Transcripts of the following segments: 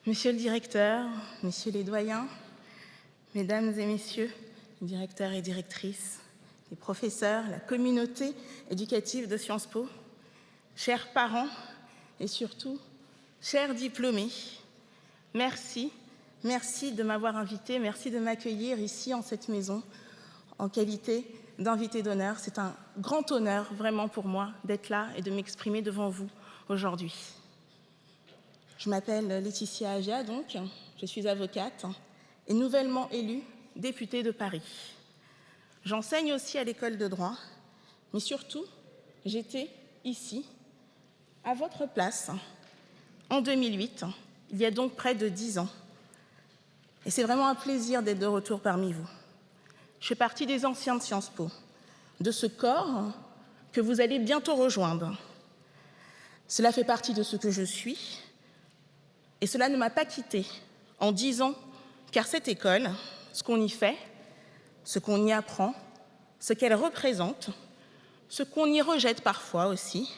Monsieur le directeur, messieurs les doyens, mesdames et messieurs, les directeurs et directrices, les professeurs, la communauté éducative de Sciences Po, chers parents et surtout, chers diplômés, merci de m'avoir invité, merci de m'accueillir ici en cette maison en qualité d'invité d'honneur. C'est un grand honneur vraiment pour moi d'être là et de m'exprimer devant vous aujourd'hui. Je m'appelle Laetitia Agia, donc, je suis avocate et nouvellement élue députée de Paris. J'enseigne aussi à l'école de droit, mais surtout, j'étais ici, à votre place, en 2008, il y a donc près de 10 ans. Et c'est vraiment un plaisir d'être de retour parmi vous. Je fais partie des anciens de Sciences Po, de ce corps que vous allez bientôt rejoindre. Cela fait partie de ce que je suis, et cela ne m'a pas quittée en 10 ans, car cette école, ce qu'on y fait, ce qu'on y apprend, ce qu'elle représente, ce qu'on y rejette parfois aussi,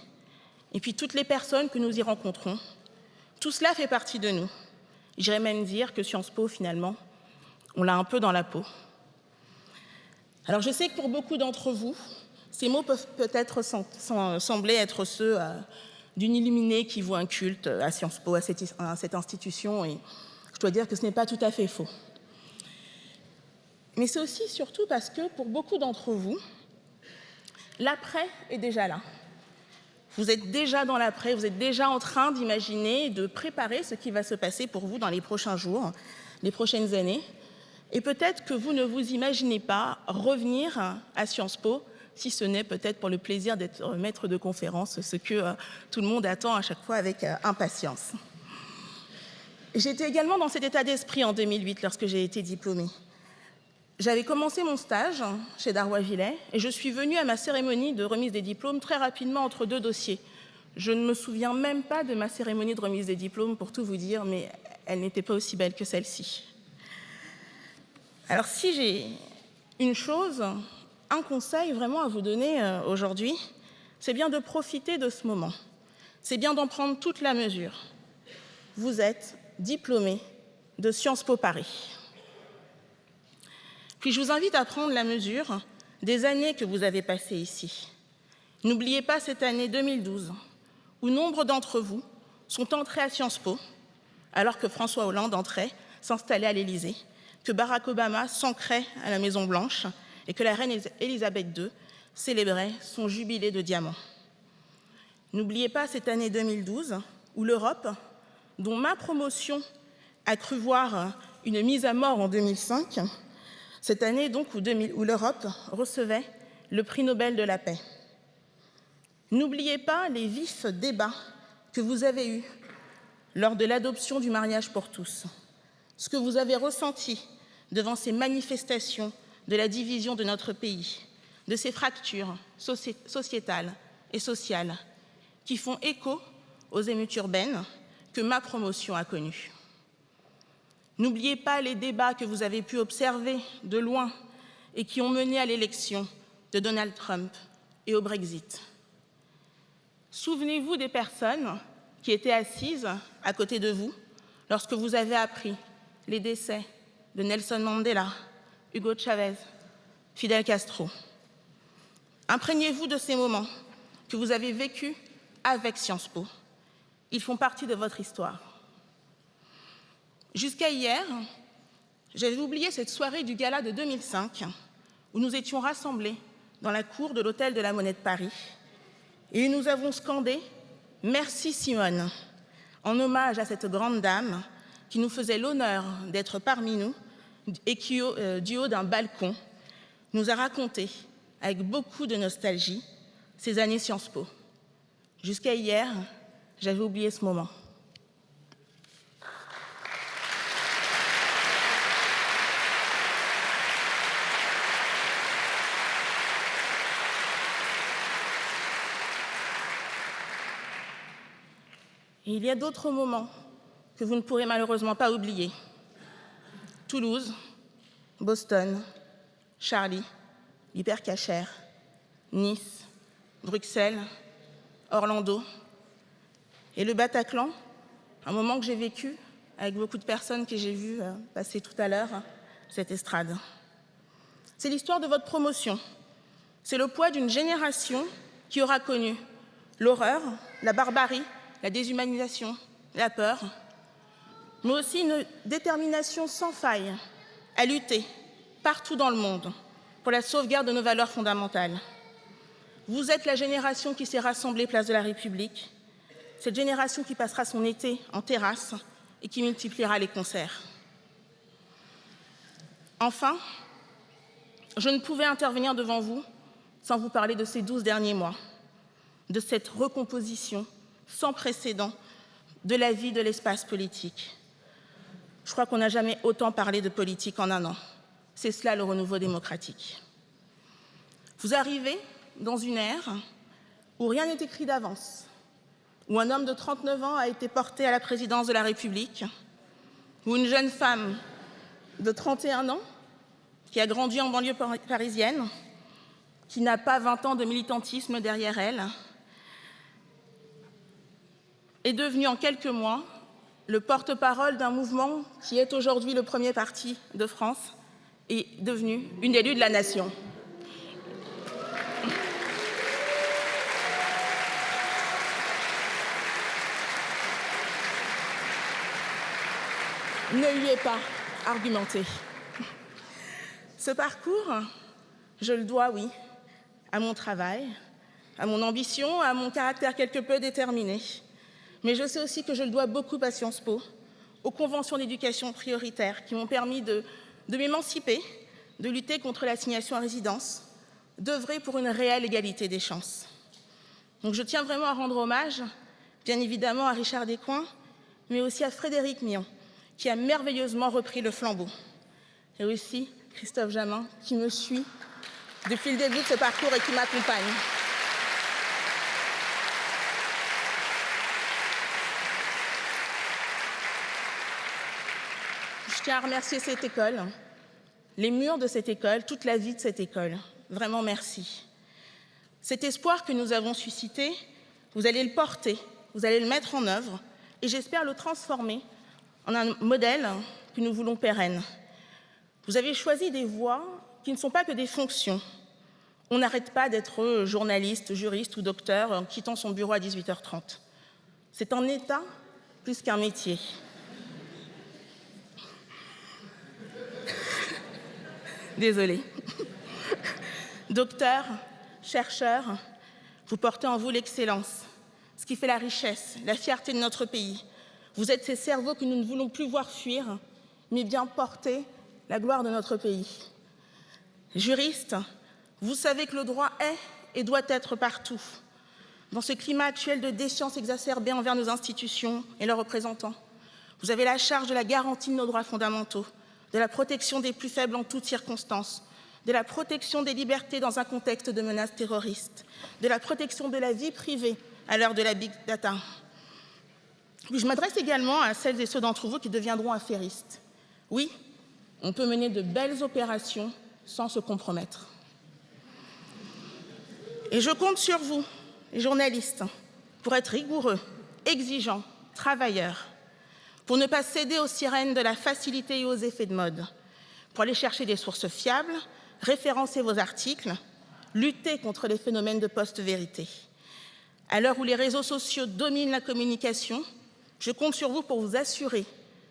et puis toutes les personnes que nous y rencontrons, tout cela fait partie de nous. J'irais même dire que Sciences Po, finalement, on l'a un peu dans la peau. Alors je sais que pour beaucoup d'entre vous, ces mots peuvent peut-être sembler être ceux d'une illuminée qui voit un culte à Sciences Po, à cette institution, et je dois dire que ce n'est pas tout à fait faux. Mais c'est aussi surtout parce que pour beaucoup d'entre vous, l'après est déjà là. Vous êtes déjà dans l'après, vous êtes déjà en train d'imaginer, de préparer ce qui va se passer pour vous dans les prochains jours, les prochaines années. Et peut-être que vous ne vous imaginez pas revenir à Sciences Po, si ce n'est peut-être pour le plaisir d'être maître de conférence, ce que tout le monde attend à chaque fois avec impatience. J'étais également dans cet état d'esprit en 2008 lorsque j'ai été diplômée. J'avais commencé mon stage chez Darrois Villet et je suis venue à ma cérémonie de remise des diplômes très rapidement entre deux dossiers. Je ne me souviens même pas de ma cérémonie de remise des diplômes, pour tout vous dire, mais elle n'était pas aussi belle que celle-ci. Alors si j'ai une chose, un conseil vraiment à vous donner aujourd'hui, c'est bien de profiter de ce moment. C'est bien d'en prendre toute la mesure. Vous êtes diplômé de Sciences Po Paris. Puis je vous invite à prendre la mesure des années que vous avez passées ici. N'oubliez pas cette année 2012, où nombre d'entre vous sont entrés à Sciences Po, alors que François Hollande entrait s'installer à l'Élysée, que Barack Obama s'ancrait à la Maison-Blanche et que la reine Elisabeth II célébrait son jubilé de diamant. N'oubliez pas cette année 2012 où l'Europe, dont ma promotion a cru voir une mise à mort en 2005, cette année donc où l'Europe recevait le prix Nobel de la paix. N'oubliez pas les vifs débats que vous avez eus lors de l'adoption du mariage pour tous, ce que vous avez ressenti devant ces manifestations de la division de notre pays, de ces fractures sociétales et sociales qui font écho aux émeutes urbaines que ma promotion a connues. N'oubliez pas les débats que vous avez pu observer de loin et qui ont mené à l'élection de Donald Trump et au Brexit. Souvenez-vous des personnes qui étaient assises à côté de vous lorsque vous avez appris les décès de Nelson Mandela, Hugo Chavez, Fidel Castro. Imprégnez-vous de ces moments que vous avez vécus avec Sciences Po. Ils font partie de votre histoire. Jusqu'à hier, j'avais oublié cette soirée du gala de 2005 où nous étions rassemblés dans la cour de l'Hôtel de la Monnaie de Paris et nous avons scandé « Merci Simone » en hommage à cette grande dame qui nous faisait l'honneur d'être parmi nous et qui, du haut d'un balcon, nous a raconté avec beaucoup de nostalgie ces années Sciences Po. Jusqu'à hier, j'avais oublié ce moment. Et il y a d'autres moments que vous ne pourrez malheureusement pas oublier. Toulouse, Boston, Charlie, l'Hypercacher, Nice, Bruxelles, Orlando et le Bataclan, un moment que j'ai vécu avec beaucoup de personnes que j'ai vues passer tout à l'heure cette estrade. C'est l'histoire de votre promotion. C'est le poids d'une génération qui aura connu l'horreur, la barbarie, la déshumanisation, la peur, mais aussi une détermination sans faille à lutter partout dans le monde pour la sauvegarde de nos valeurs fondamentales. Vous êtes la génération qui s'est rassemblée place de la République, cette génération qui passera son été en terrasse et qui multipliera les concerts. Enfin, je ne pouvais intervenir devant vous sans vous parler de ces 12 derniers mois, de cette recomposition sans précédent de la vie de l'espace politique. Je crois qu'on n'a jamais autant parlé de politique en un an. C'est cela le renouveau démocratique. Vous arrivez dans une ère où rien n'est écrit d'avance, où un homme de 39 ans a été porté à la présidence de la République, où une jeune femme de 31 ans, qui a grandi en banlieue parisienne, qui n'a pas 20 ans de militantisme derrière elle, est devenue en quelques mois le porte-parole d'un mouvement qui est aujourd'hui le premier parti de France et devenue une élue de la nation. Ne lui ai pas argumenté. Ce parcours, je le dois, oui, à mon travail, à mon ambition, à mon caractère quelque peu déterminé. Mais je sais aussi que je le dois beaucoup à Sciences Po, aux conventions d'éducation prioritaire qui m'ont permis de m'émanciper, de lutter contre l'assignation à résidence, d'œuvrer pour une réelle égalité des chances. Donc je tiens vraiment à rendre hommage, bien évidemment, à Richard Descoings, mais aussi à Frédéric Mion, qui a merveilleusement repris le flambeau. Et aussi Christophe Jamin, qui me suit depuis le début de ce parcours et qui m'accompagne. Je tiens à remercier cette école, les murs de cette école, toute la vie de cette école. Vraiment merci. Cet espoir que nous avons suscité, vous allez le porter, vous allez le mettre en œuvre et j'espère le transformer en un modèle que nous voulons pérenne. Vous avez choisi des voies qui ne sont pas que des fonctions. On n'arrête pas d'être journaliste, juriste ou docteur en quittant son bureau à 18h30. C'est un état plus qu'un métier. Désolée. Docteur, chercheur, vous portez en vous l'excellence, ce qui fait la richesse, la fierté de notre pays. Vous êtes ces cerveaux que nous ne voulons plus voir fuir, mais bien porter la gloire de notre pays. Juriste, vous savez que le droit est et doit être partout. Dans ce climat actuel de défiance exacerbée envers nos institutions et leurs représentants, vous avez la charge de la garantie de nos droits fondamentaux, de la protection des plus faibles en toutes circonstances, de la protection des libertés dans un contexte de menaces terroristes, de la protection de la vie privée à l'heure de la big data. Je m'adresse également à celles et ceux d'entre vous qui deviendront affairistes. Oui, on peut mener de belles opérations sans se compromettre. Et je compte sur vous, les journalistes, pour être rigoureux, exigeants, travailleurs, pour ne pas céder aux sirènes de la facilité et aux effets de mode, pour aller chercher des sources fiables, référencer vos articles, lutter contre les phénomènes de post-vérité. À l'heure où les réseaux sociaux dominent la communication, je compte sur vous pour vous assurer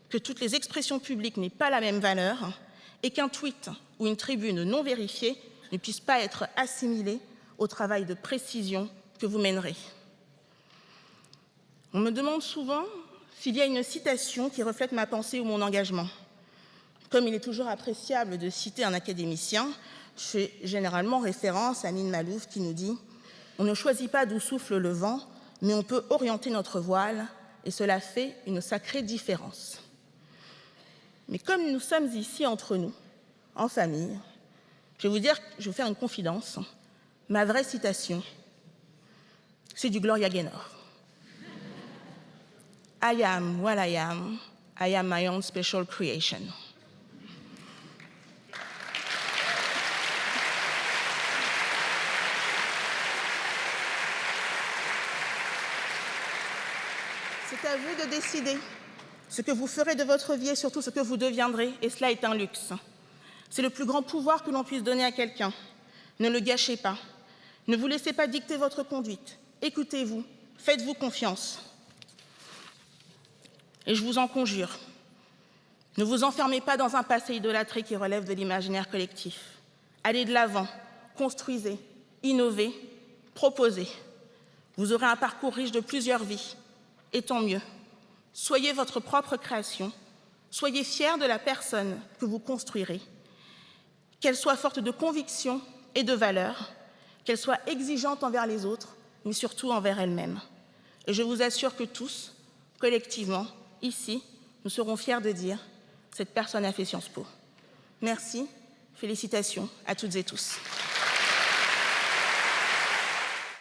que toutes les expressions publiques n'aient pas la même valeur et qu'un tweet ou une tribune non vérifiée ne puisse pas être assimilé au travail de précision que vous mènerez. On me demande souvent s'il y a une citation qui reflète ma pensée ou mon engagement. Comme il est toujours appréciable de citer un académicien, je fais généralement référence à Amin Maalouf qui nous dit « On ne choisit pas d'où souffle le vent, mais on peut orienter notre voile et cela fait une sacrée différence. » Mais comme nous sommes ici entre nous, en famille, je vais vous faire une confidence. Ma vraie citation, c'est du Gloria Gaynor. I am what I am my own special creation. C'est à vous de décider Ce que vous ferez de votre vie est surtout ce que vous deviendrez, et cela est un luxe. C'est le plus grand pouvoir que l'on puisse donner à quelqu'un. Ne le gâchez pas. Ne vous laissez pas dicter votre conduite. Écoutez-vous, faites-vous confiance. Et je vous en conjure, ne vous enfermez pas dans un passé idolâtré qui relève de l'imaginaire collectif. Allez de l'avant, construisez, innovez, proposez. Vous aurez un parcours riche de plusieurs vies, et tant mieux. Soyez votre propre création, soyez fiers de la personne que vous construirez, qu'elle soit forte de conviction et de valeurs, qu'elle soit exigeante envers les autres, mais surtout envers elle-même. Et je vous assure que tous, collectivement, ici, nous serons fiers de dire « cette personne a fait Sciences Po ». Merci, félicitations à toutes et tous.